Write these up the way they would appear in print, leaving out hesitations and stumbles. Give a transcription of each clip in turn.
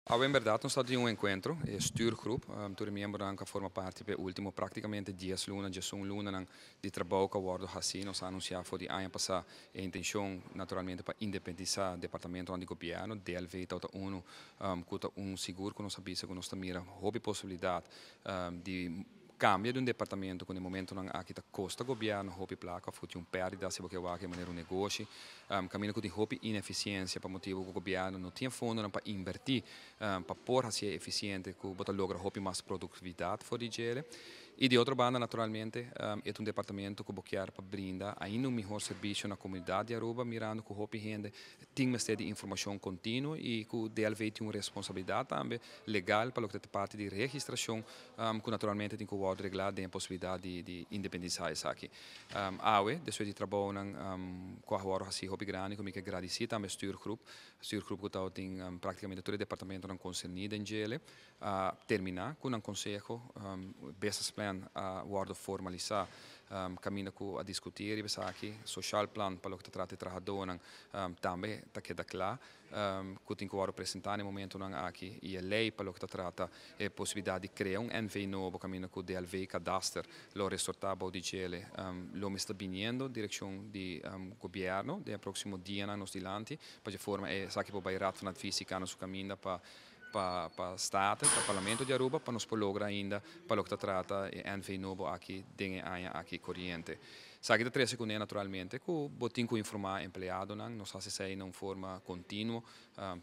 En verdad, nós estamos em um encontro, stuurgroep, todo membro que forma parte do último praticamente 10 lunas, 11 lunas de trabalho que o assim, nós anunciamos foi de ano passado a intenção naturalmente para independizar o departamento de governo, DLV tota uno, seguro que nós sabemos que nós mira houve possibilidade de cambia de departamento com o momento não aqui está costa governo houve placa foi perda se porque vai que maneira negócio caminho com houve ineficiência para motivo que o governo não tinha fundo para invertir para por ser eficiente que botar logra houve mais produtividade for de gere e de outra banda naturalmente é departamento que quer para brindar ainda melhor serviço na comunidade de Aruba mirando que houve gente tem mais de informação contínua e que o DLV tem uma responsabilidade também legal para o que parte de registração que naturalmente tem que reglar de possibilidade de independizar isso aqui. Depois de trabalho com a hora assim hobby grande, como que agradecer também stuurgroep que tem praticamente todo o departamento não concernido em gele, terminar com um conselho, business plan a word formalizar, caminho com a discutir e aqui social plan para o que trata de trabalhador também está queda claro, que tem que apresentar no momento aqui e a lei para o que trata a possibilidade de criar NV novo caminho com DLV cadastro, lo resortable di gele, lo mi sta viniendo direzione di governo, del prossimo dia nos dilanti, para forma é sa que po bairat na física nos caminho para Staten, para o Parlamento de Aruba, para nos pologra ainda, para o que trata e NV novo aqui, dinge aqui corriente. Sabe da três segundos naturalmente, que o botin que informar empregado nós fazemos em forma contínua,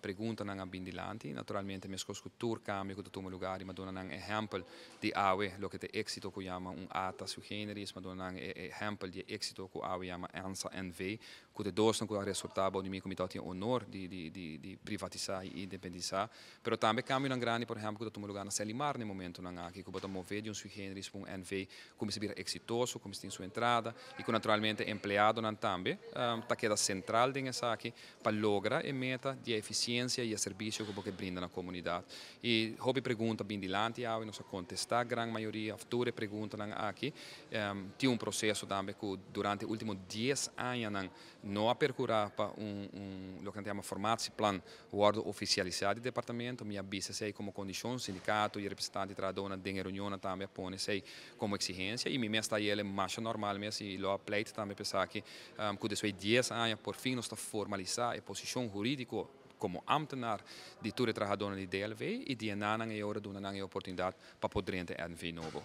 pergunta a bindilanti, naturalmente mesmo que tour cambio que toma lugar, mas dona um exemplo de awe, lo que é êxito que chama ata su generis, mas dona um exemplo de êxito que awe chama ANSA NV, que de dois não que o resultado de mim comitê tem honor de privatizar e independizar, pero também cambio grande, por exemplo, que toma lugar na Selimar no momento aqui, que bota mover de sui generis para NV, como se vira exitoso, como se tem sua entrada, e que naturalmente empregado também está queda central nessa aqui para lograr a meta de eficiência e serviço que brinda na comunidade. E houve pergunta bem dilante e nós contestar a grande maioria, futura pergunta aqui, tem processo também que durante os últimos 10 anos não a percorrer para lo que chama formato plan guardo oficializado do departamento, minha bisa sei como condição, sindicato e representante de trabalhador de reunião também põe sei como exigência e minha está ele mais normal mesmo e lo pleit também pensar que depois de 10 anos por fim nós está formalizar a posição jurídica como ambtenaar de todo trabalhador de DLV e de nana e hora de uma oportunidade para poder entrar em NV novo.